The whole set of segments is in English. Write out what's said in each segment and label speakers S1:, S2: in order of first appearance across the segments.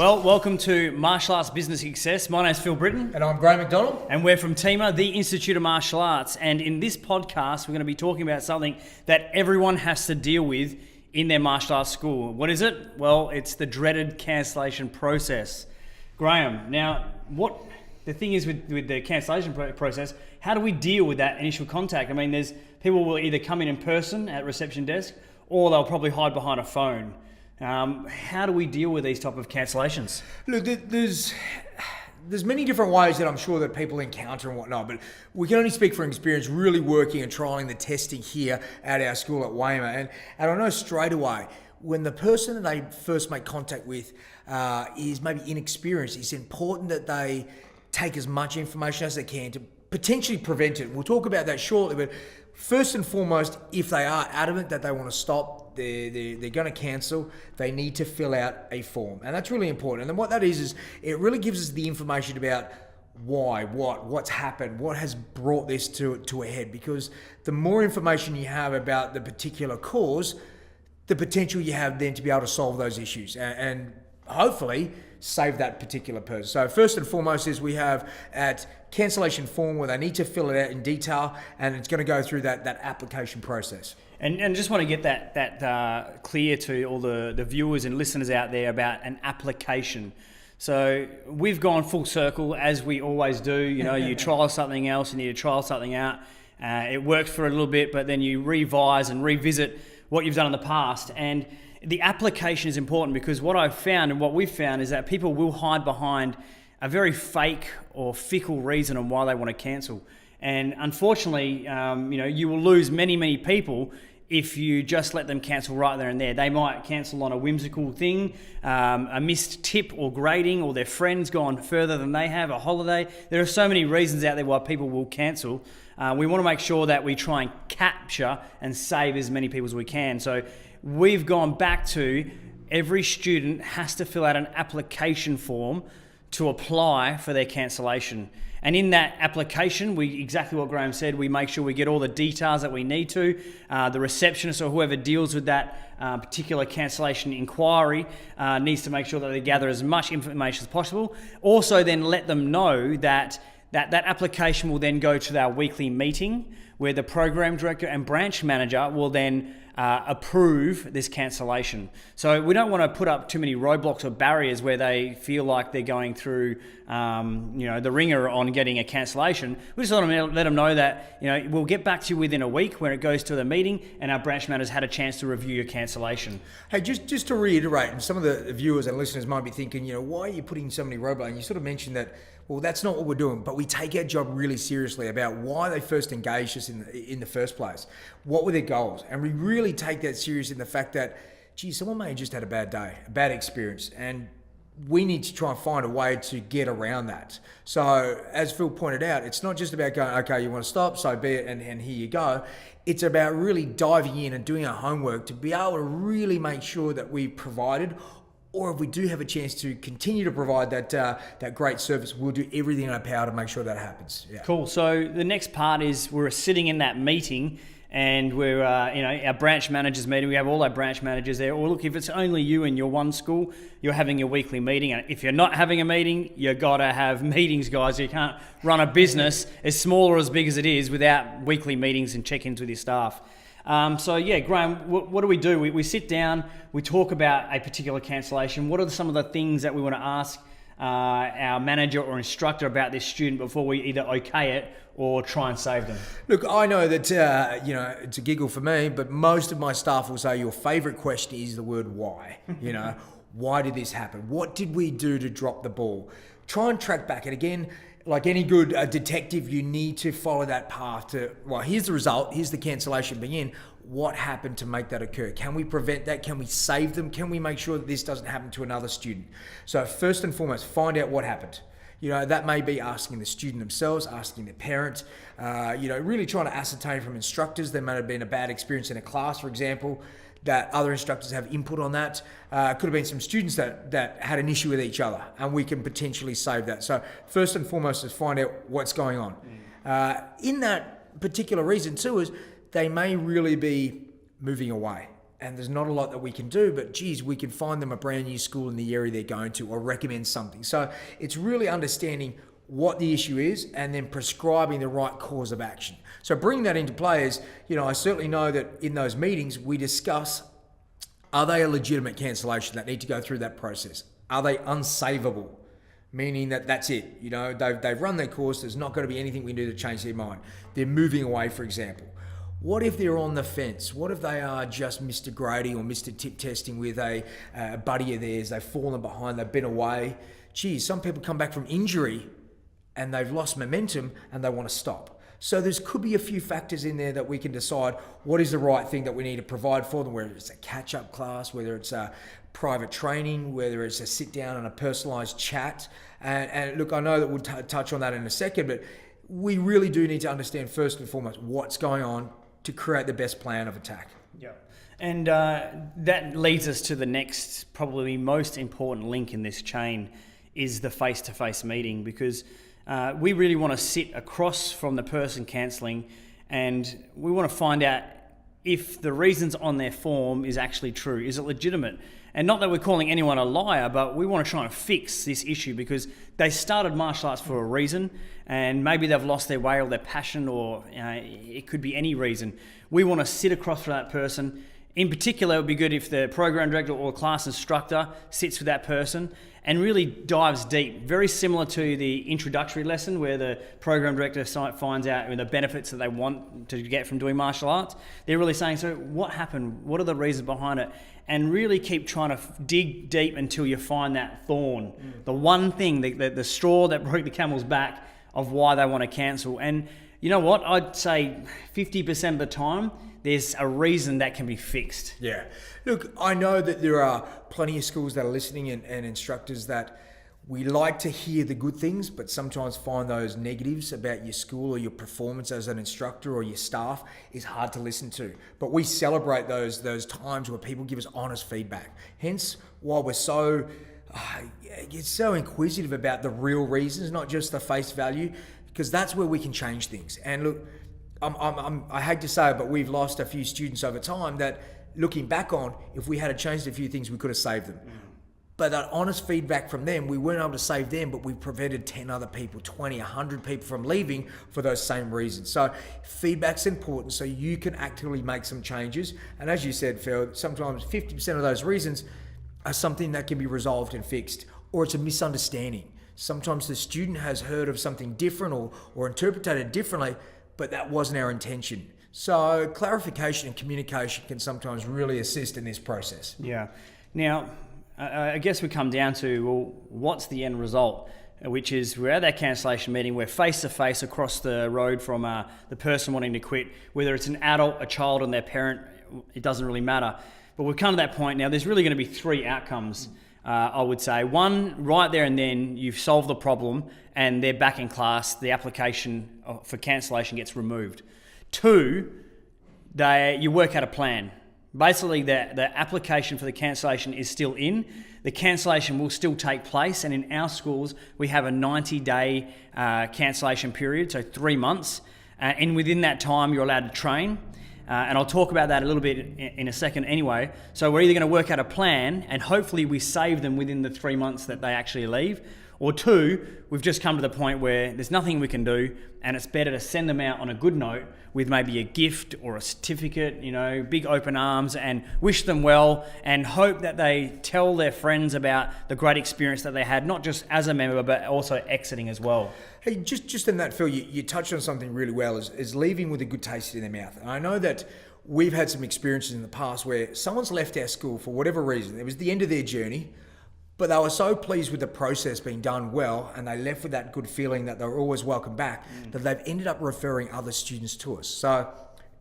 S1: Well, welcome to Martial Arts Business Success. My name's Phil Britton.
S2: And I'm Graham McDonald.
S1: And we're from TEMA, the Institute of Martial Arts. And in this podcast, we're going to be talking about something that everyone has to deal with in their martial arts school. What is it? Well, it's the dreaded cancellation process. Graham, now, what the thing is with the cancellation process, how do we deal with that initial contact? I mean, there's people will either come in person at reception desk, or they'll probably hide behind a phone. How do we deal with these type of cancellations?
S2: Look, there's many different ways that I'm sure that people encounter and whatnot, but we can only speak from experience really working and trying the testing here at our school at Weymouth. And I know straight away, when the person that they first make contact with is maybe inexperienced, it's important that they take as much information as they can to potentially prevent it. We'll talk about that shortly, but first and foremost, if they are adamant that they want to stop, they're going to cancel, they need to fill out a form. And that's really important. And then what that is it really gives us the information about why, what's happened, what has brought this to a head. Because the more information you have about the particular cause, the potential you have then to be able to solve those issues and hopefully save that particular person. So first and foremost is we have at cancellation form where they need to fill it out in detail, and it's going to go through that application process.
S1: And just want to get that clear to all the viewers and listeners out there about an application. So we've gone full circle as we always do. You know, you trial something else and you trial something out. It works for a little bit, but then you revise and revisit what you've done in the past. And the application is important because what I've found and what we've found is that people will hide behind a very fake or fickle reason on why they want to cancel. And unfortunately, you will lose many people if you just let them cancel right there and there. They might cancel on a whimsical thing, a missed tip or grading, or their friend's gone further than they have, a holiday. There are so many reasons out there why people will cancel. We want to make sure that we try and capture and save as many people as we can. So we've gone back to every student has to fill out an application form to apply for their cancellation. And in that application, exactly what Graham said, we make sure we get all the details that we need to. The receptionist or whoever deals with that particular cancellation inquiry needs to make sure that they gather as much information as possible. Also then let them know that application will then go to our weekly meeting where the program director and branch manager will then approve this cancellation. So we don't want to put up too many roadblocks or barriers where they feel like they're going through the ringer on getting a cancellation. We just want to let them know that we'll get back to you within a week when it goes to the meeting and our branch managers had a chance to review your cancellation.
S2: Hey, just to reiterate, and some of the viewers and listeners might be thinking, why are you putting so many roadblocks? And you sort of mentioned that, well, that's not what we're doing, but we take our job really seriously about why they first engaged us in the first place. What were their goals? And we really take that serious in the fact that, someone may have just had a bad day, a bad experience, and we need to try and find a way to get around that. So as Phil pointed out, it's not just about going, okay, you want to stop, so be it, and here you go. It's about really diving in and doing our homework to be able to really make sure that we've provided, or if we do have a chance to continue to provide that great service, we'll do everything in our power to make sure that happens. Yeah.
S1: Cool. So the next part is we're sitting in that meeting and we're, our branch managers meeting. We have all our branch managers there. Or look, if it's only you in your one school, you're having your weekly meeting. And if you're not having a meeting, you got to have meetings, guys. You can't run a business as small or as big as it is without weekly meetings and check-ins with your staff. Graham, what do? We sit down, we talk about a particular cancellation. What are some of the things that we want to ask our manager or instructor about this student before we either okay it or try and save them?
S2: Look, I know that, it's a giggle for me, but most of my staff will say your favorite question is the word why. Why did this happen? What did we do to drop the ball? Try and track back. And again, like any good detective, you need to follow that path to, well, here's the result, here's the cancellation begin. What happened to make that occur? Can we prevent that? Can we save them? Can we make sure that this doesn't happen to another student? So first and foremost, find out what happened. That may be asking the student themselves, asking their parents, really trying to ascertain from instructors. There may have been a bad experience in a class, for example, that other instructors have input on that. Could have been some students that had an issue with each other, and we can potentially save that. So first and foremost is find out what's going on. In that particular reason too is they may really be moving away. and there's not a lot that we can do, but geez, we can find them a brand new school in the area they're going to or recommend something. So it's really understanding what the issue is and then prescribing the right course of action. So bringing that into play is, I certainly know that in those meetings we discuss, are they a legitimate cancellation that need to go through that process? Are they unsavable? Meaning that that's it. They've run their course. There's not going to be anything we can do to change their mind. They're moving away, for example. What if they're on the fence? What if they are just Mr. Grading or Mr. Tip testing with a buddy of theirs? They've fallen behind. They've been away. Geez, some people come back from injury and they've lost momentum and they want to stop. So there could be a few factors in there that we can decide what is the right thing that we need to provide for them, whether it's a catch-up class, whether it's a private training, whether it's a sit-down and a personalised chat. And look, I know that we'll touch on that in a second, but we really do need to understand first and foremost what's going on to create the best plan of attack.
S1: Yeah. And that leads us to the next, probably most important link in this chain is the face-to-face meeting, because we really want to sit across from the person cancelling and we want to find out if the reasons on their form is actually true. Is it legitimate? And not that we're calling anyone a liar, but we want to try and fix this issue because they started martial arts for a reason and maybe they've lost their way or their passion, or it could be any reason. We want to sit across from that person. In particular, it would be good if the program director or class instructor sits with that person and really dives deep, very similar to the introductory lesson where the program director finds out the benefits that they want to get from doing martial arts. They're really saying, so what happened? What are the reasons behind it? And really keep trying to dig deep until you find that thorn, the one thing, the straw that broke the camel's back of why they want to cancel. And you know what? I'd say 50% of the time, there's a reason that can be fixed.
S2: Yeah. Look, I know that there are plenty of schools that are listening and instructors that we like to hear the good things, but sometimes find those negatives about your school or your performance as an instructor or your staff is hard to listen to. But we celebrate those times where people give us honest feedback. Hence, while we're so inquisitive about the real reasons, not just the face value, because that's where we can change things. And look, I hate to say it, but we've lost a few students over time that, looking back on, if we had changed a few things, we could have saved them. But that honest feedback from them, we weren't able to save them, but we prevented 10 other people, 20, 100 people from leaving for those same reasons. So feedback's important so you can actively make some changes. And as you said, Phil, sometimes 50% of those reasons are something that can be resolved and fixed, or it's a misunderstanding. Sometimes the student has heard of something different or interpreted it differently, but that wasn't our intention. So clarification and communication can sometimes really assist in this process.
S1: Yeah. Now, I guess we come down to, well, what's the end result? Which is we're at that cancellation meeting, we're face-to-face across the road from the person wanting to quit, whether it's an adult, a child and their parent, it doesn't really matter. But we've come to that point now, there's really going to be three outcomes, I would say. One, right there and then, you've solved the problem and they're back in class, the application for cancellation gets removed. Two, you work out a plan. Basically, the application for the cancellation is still in. The cancellation will still take place, and in our schools, we have a 90-day cancellation period, so 3 months. And within that time, you're allowed to train. And I'll talk about that a little bit in a second anyway. So we're either going to work out a plan, and hopefully we save them within the 3 months that they actually leave. Or two, we've just come to the point where there's nothing we can do, and it's better to send them out on a good note with maybe a gift or a certificate, big open arms, and wish them well and hope that they tell their friends about the great experience that they had, not just as a member, but also exiting as well.
S2: Hey, just in that, Phil, you touched on something really well, is leaving with a good taste in their mouth. And I know that we've had some experiences in the past where someone's left our school for whatever reason. It was the end of their journey, but they were so pleased with the process being done well, and they left with that good feeling that they were always welcome back, that they've ended up referring other students to us. So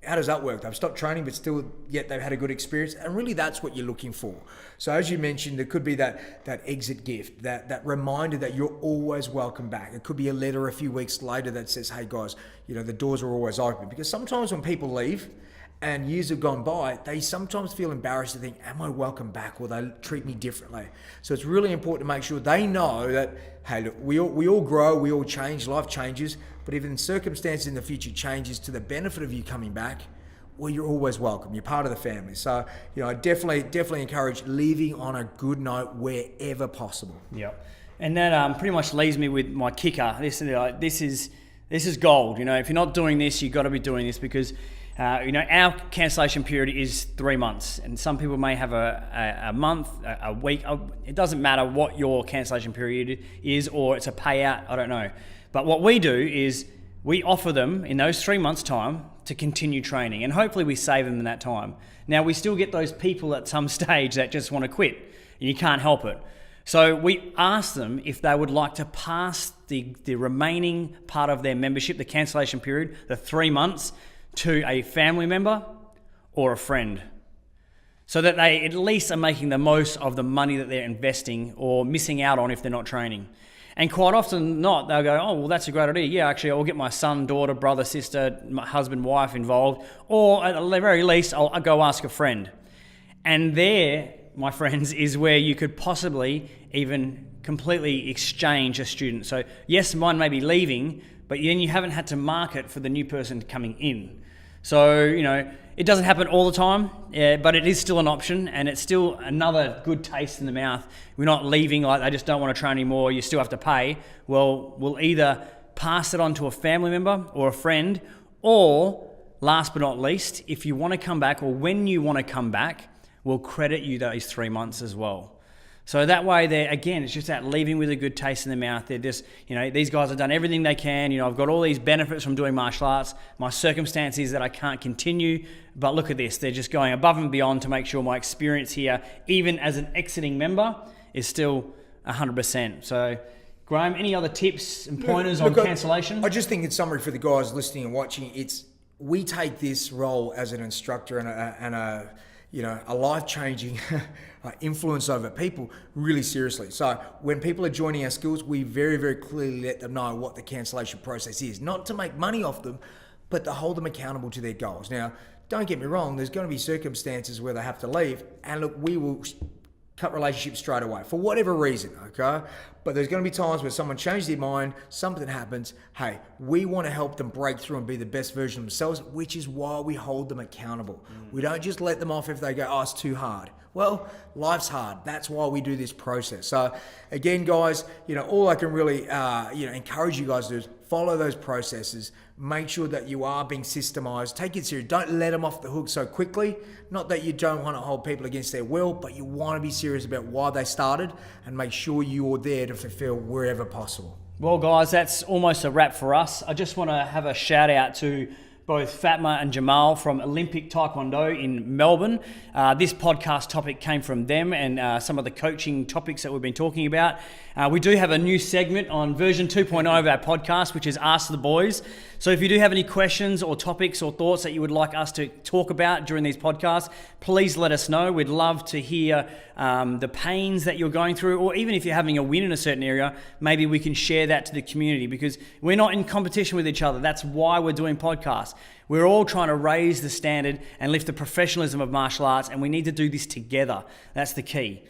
S2: how does that work? They've stopped training, but still, yet they've had a good experience. And really, that's what you're looking for. So as you mentioned, there could be that exit gift, that reminder that you're always welcome back. It could be a letter a few weeks later that says, hey guys, the doors are always open. Because sometimes when people leave, and years have gone by, they sometimes feel embarrassed to think, am I welcome back? Will they treat me differently? So it's really important to make sure they know that, hey, look, we all grow, we all change, life changes, but if in circumstances in the future changes to the benefit of you coming back, well, you're always welcome. You're part of the family. So, I definitely encourage leaving on a good note wherever possible.
S1: Yep. And that pretty much leaves me with my kicker. This is gold. If you're not doing this, you've got to be doing this because, our cancellation period is 3 months. And some people may have a month, a week. It doesn't matter what your cancellation period is, or it's a payout. I don't know. But what we do is we offer them in those 3 months' time to continue training. And hopefully we save them in that time. Now, we still get those people at some stage that just want to quit. And you can't help it. So we asked them if they would like to pass the remaining part of their membership, the cancellation period, the 3 months, to a family member or a friend. So that they at least are making the most of the money that they're investing or missing out on if they're not training. And quite often not, they'll go, oh, well, that's a great idea. Yeah, actually, I'll get my son, daughter, brother, sister, my husband, wife involved. Or at the very least, I'll go ask a friend. And there, my friends, is where you could possibly even completely exchange a student. So yes, mine may be leaving, but then you haven't had to market for the new person coming in. So, it doesn't happen all the time, but it is still an option, and it's still another good taste in the mouth. We're not leaving like they just don't want to train anymore, you still have to pay. Well, we'll either pass it on to a family member or a friend, or last but not least, if you want to come back or when you want to come back, we'll credit you those 3 months as well. So that way, it's just that leaving with a good taste in the mouth. They're just, these guys have done everything they can. I've got all these benefits from doing martial arts. My circumstance is that I can't continue, but look at this. They're just going above and beyond to make sure my experience here, even as an exiting member, is still 100%. So, Graham, any other tips and pointers on cancellation?
S2: I just think in summary for the guys listening and watching, we take this role as an instructor and a life-changing influence over people really seriously. So when people are joining our schools, we very, very clearly let them know what the cancellation process is. Not to make money off them, but to hold them accountable to their goals. Now, don't get me wrong, there's going to be circumstances where they have to leave. And look, we will cut relationships straight away for whatever reason, okay? But there's going to be times where someone changes their mind, something happens. Hey, we want to help them break through and be the best version of themselves, which is why we hold them accountable. We don't just let them off if they go, oh, it's too hard. Well, life's hard. That's why we do this process. So again, guys, all I can really, encourage you guys to do is follow those processes. Make sure that you are being systemized. Take it serious. Don't let them off the hook so quickly. Not that you don't want to hold people against their will, but you want to be serious about why they started and make sure you're there to fulfill wherever possible.
S1: Well, guys, that's almost a wrap for us. I just want to have a shout out to both Fatma and Jamal from Olympic Taekwondo in Melbourne. This podcast topic came from them and some of the coaching topics that we've been talking about. We do have a new segment on version 2.0 of our podcast, which is Ask the Boys. So if you do have any questions or topics or thoughts that you would like us to talk about during these podcasts, please let us know. We'd love to hear the pains that you're going through, or even if you're having a win in a certain area, maybe we can share that to the community because we're not in competition with each other. That's why we're doing podcasts. We're all trying to raise the standard and lift the professionalism of martial arts, and we need to do this together. That's the key.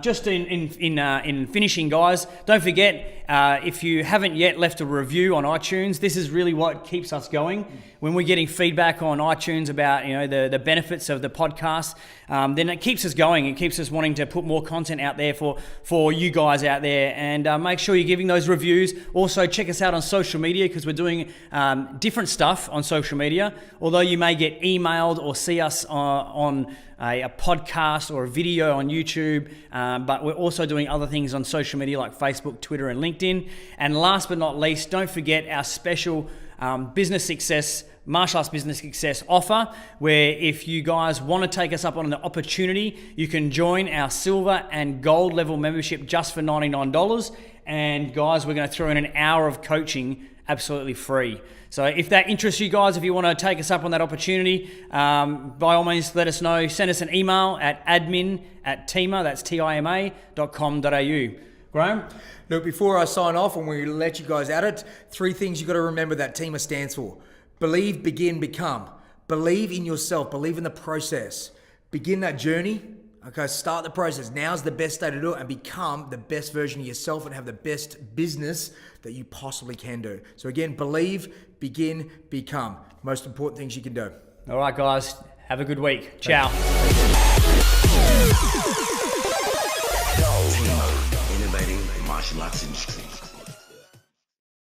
S1: Just in finishing, guys, don't forget, if you haven't yet left a review on iTunes, this is really what keeps us going. When we're getting feedback on iTunes about the benefits of the podcast, then it keeps us going. It keeps us wanting to put more content out there for you guys out there. And make sure you're giving those reviews. Also, check us out on social media because we're doing different stuff on social media. Although you may get emailed or see us on a podcast or a video on YouTube, but we're also doing other things on social media like Facebook, Twitter, and LinkedIn. And last but not least, don't forget our special martial arts business success offer, where if you guys want to take us up on the opportunity, you can join our silver and gold level membership just for $99. And guys, we're going to throw in an hour of coaching absolutely free. So if that interests you guys, if you want to take us up on that opportunity, by all means, let us know. Send us an email at admin@tima, that's tima.com.au. Graham?
S2: Look, before I sign off and we let you guys at it, 3 things you got to remember that TIMA stands for. Believe, begin, become. Believe in yourself. Believe in the process. Begin that journey, Okay, start the process. Now's the best day to do it and become the best version of yourself and have the best business that you possibly can do. So again, believe, begin, become. Most important things you can do.
S1: All right, guys. Have a good week. Ciao.
S3: Innovating martial arts industry.